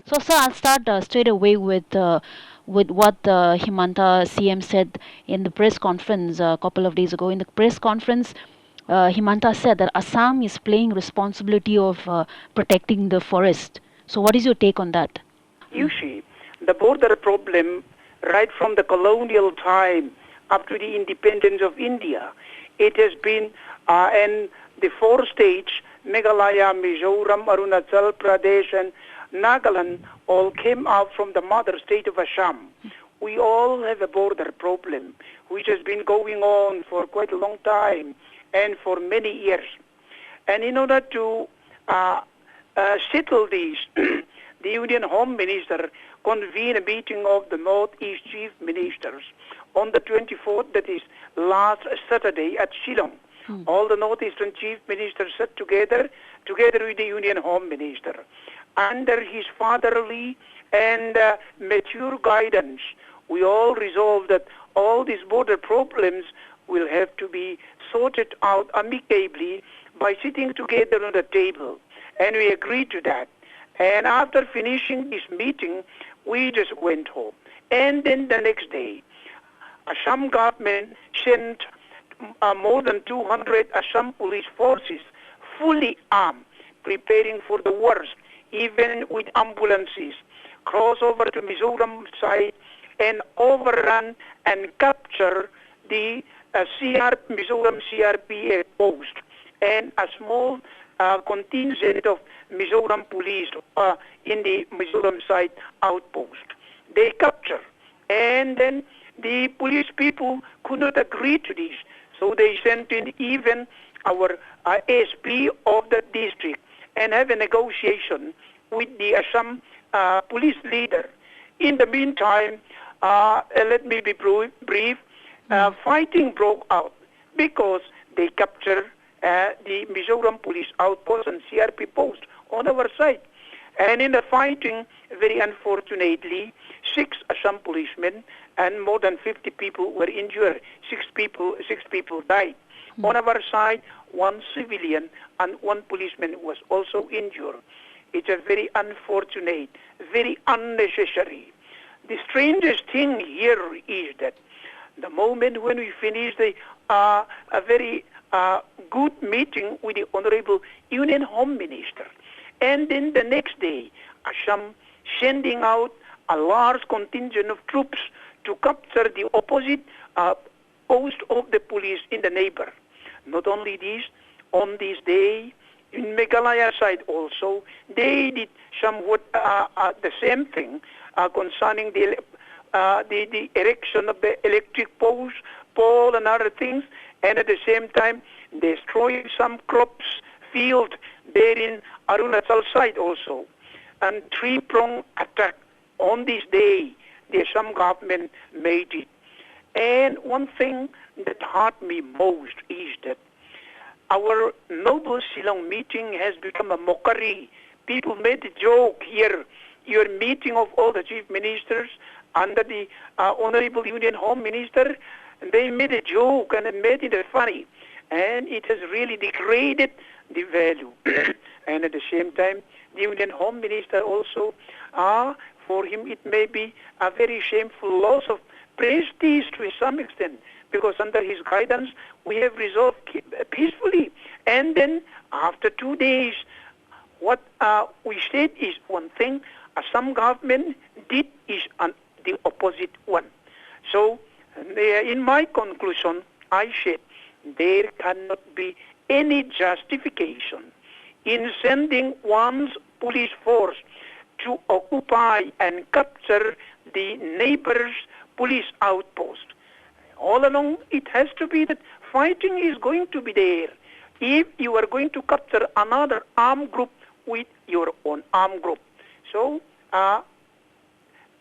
So, sir, I'll start straight away with what Himanta CM said in the press conference a couple of days ago. In the press conference, Himanta said that Assam is playing responsibility of protecting the forest. So, what is your take on that? You see, the border problem, right from the colonial time up to the independence of India, it has been, and the four states, Meghalaya, Mizoram, Arunachal Pradesh, and Nagaland, all came out from the mother state of Assam. We all have a border problem, which has been going on for quite a long time and for many years. And in order to settle these, the Union Home Minister convened a meeting of the Northeast Chief Ministers on the 24th, that is last Saturday at Shillong. All the Northeastern Chief Ministers sat together with the Union Home Minister. Under his fatherly and mature guidance, we all resolved that all these border problems will have to be sorted out amicably by sitting together on the table. And we agreed to that. And after finishing this meeting, we just went home. And then the next day, Assam government sent more than 200 Assam police forces, fully armed, preparing for the worst, even with ambulances, cross over to Mizoram side and overrun and capture the Mizoram CRPF post and a small contingent of Mizoram Police in the Mizoram side outpost. They capture, and then the police people could not agree to this, so they sent in even our SP of the district and have a negotiation with the Assam police leader. In the meantime, let me be brief, fighting broke out because they captured the Mizoram Police outpost and CRP post on our side. And in the fighting, very unfortunately, 6 Assam policemen and more than 50 people were injured. 6 people died. On our side, 1 civilian and 1 policeman was also injured. It's a very unfortunate, very unnecessary. The strangest thing here is that the moment when we finished a very good meeting with the Honorable Union Home Minister, and then the next day, Assam sending out a large contingent of troops to capture the opposite post of the police in the neighbor. Not only this, on this day, in Meghalaya side also, they did somewhat the same thing concerning the erection of the electric pole and other things, and at the same time destroying some crops field there in Arunachal side also. And 3-pronged attack on this day, the Assam government made it. And one thing that hurt me most is that our noble Shillong meeting has become a mockery. People made a joke here. Your meeting of all the chief ministers under the Honorable Union Home Minister, they made a joke and made it funny. And it has really degraded the value. And at the same time, the Union Home Minister also, for him it may be a very shameful loss of prestige to some extent, because under his guidance we have resolved peacefully. And then after 2 days, what we said is one thing, Assam government did is the opposite one. So in my conclusion, I said there cannot be any justification in sending one's police force to occupy and capture the neighbor's police outpost. All along, it has to be that fighting is going to be there if you are going to capture another armed group with your own armed group. So,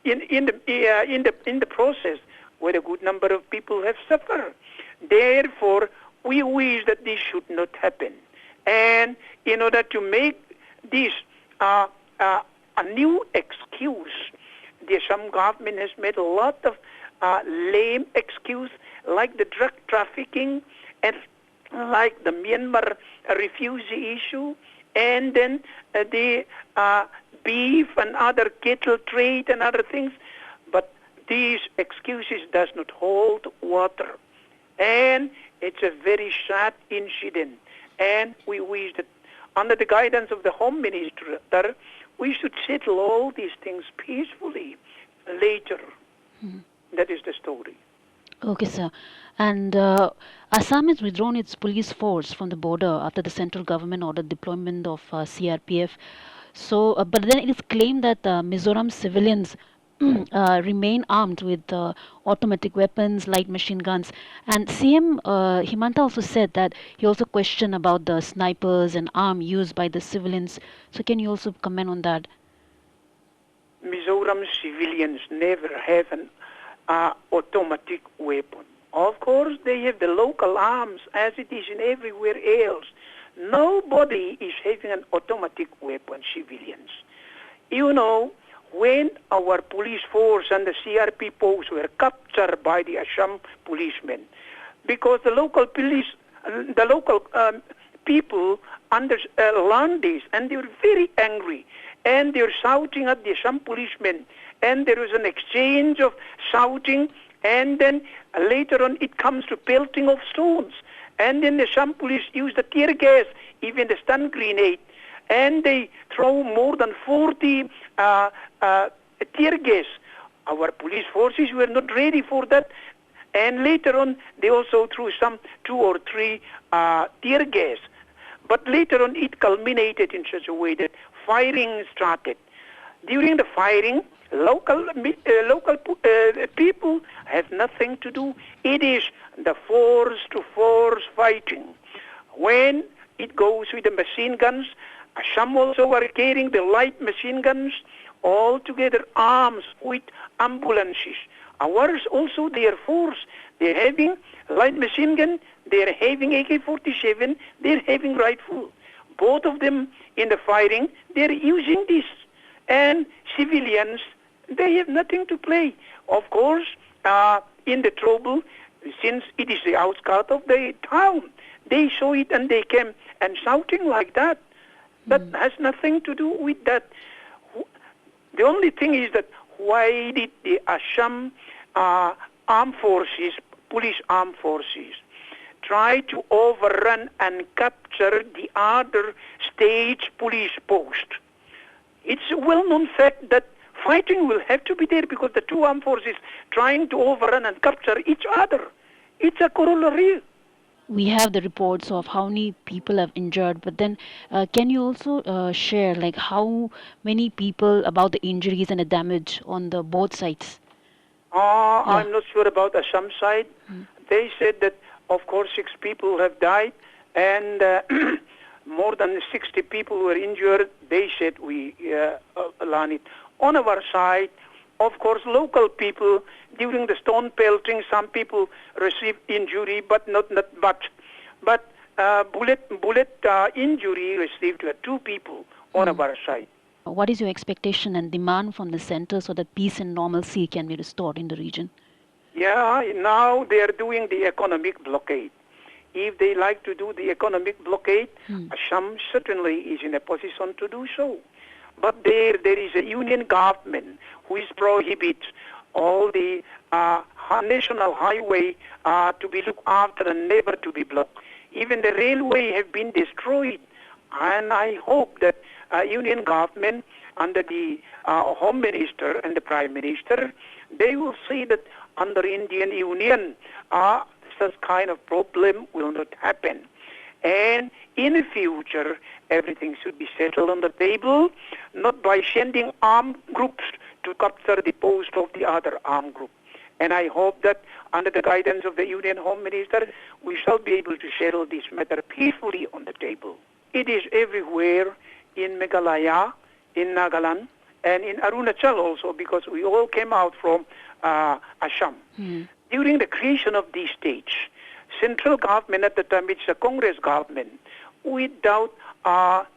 in the process, where a good number of people have suffered. Therefore, we wish that this should not happen. And in order to make this a new excuse, the Assam government has made a lot of lame excuse, like the drug trafficking and like the Myanmar refugee issue, and then the beef and other cattle trade and other things. But these excuses does not hold water. And it's a very sad incident. And we wish that under the guidance of the Home Minister, that we should settle all these things peacefully later. That is the story. Okay, sir. And Assam has withdrawn its police force from the border after the central government ordered deployment of CRPF. So, but then it is claimed that Mizoram civilians remain armed with automatic weapons, light machine guns. And CM Himanta also said that he also questioned about the snipers and arm used by the civilians. So, can you also comment on that? Mizoram civilians never have an automatic weapon. Of course, they have the local arms as it is in everywhere else. Nobody is having an automatic weapon, civilians. You know, when our police force and the CRP posts were captured by the Assam policemen, because the local police, the local people learned this, and they were very angry, and they were shouting at the Assam policemen, and there was an exchange of shouting, and then later on it comes to pelting of stones, and then the Assam police used the tear gas, even the stun grenade, and they throw more than 40 tear gas. Our police forces were not ready for that, and later on they also threw some 2 or 3 tear gas. But later on it culminated in such a way that firing started. During the firing, local people have nothing to do. It is the force-to-force fighting. When it goes with the machine guns, some also are carrying the light machine guns, all together arms with ambulances. Ours also, their force, they're having light machine gun, they're having AK-47, they're having rifle. Both of them in the firing, they're using this. And civilians, they have nothing to play. Of course, in the trouble, since it is the outskirts of the town, they saw it and they came and shouting like that. That has nothing to do with that. The only thing is that why did the Assam armed forces, police armed forces, try to overrun and capture the other state's police post? It's a well-known fact that fighting will have to be there because the two armed forces trying to overrun and capture each other. It's a corollary. We have the reports of how many people have injured, but then can you also share like how many people about the injuries and the damage on the both sides? I'm not sure about the Assam side. They said that, of course, 6 people have died and more than 60 people were injured. They said we learn it. On our side, of course, local people, during the stone pelting, some people received injury, but not much. But bullet injury received 2 people on our side. What is your expectation and demand from the center so that peace and normalcy can be restored in the region? Yeah, now they are doing the economic blockade. If they like to do the economic blockade, Assam certainly is in a position to do so. But there is a union government who is prohibits all the national highway to be looked after and never to be blocked. Even the railway have been destroyed. And I hope that union government under the Home Minister and the Prime Minister, they will see that under Indian Union, such kind of problem will not happen. And in the future, everything should be settled on the table, not by sending armed groups to capture the post of the other armed group. And I hope that under the guidance of the Union Home Minister, we shall be able to settle this matter peacefully on the table. It is everywhere in Meghalaya, in Nagaland, and in Arunachal also, because we all came out from Assam. During the creation of these states, central government at the time, it's a Congress government, without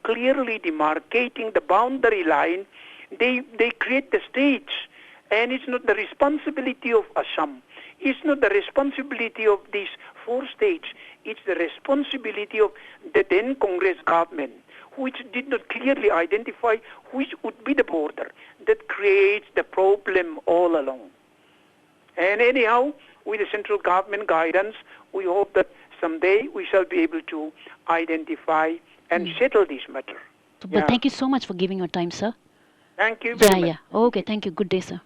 clearly demarcating the boundary line, they create the states. And it's not the responsibility of Assam. It's not the responsibility of these 4 states. It's the responsibility of the then Congress government, which did not clearly identify which would be the border, that creates the problem all along. And anyhow, with the central government guidance, we hope that someday we shall be able to identify and settle this matter. But thank you so much for giving your time, sir. Thank you very much. Okay, thank you. Good day, sir.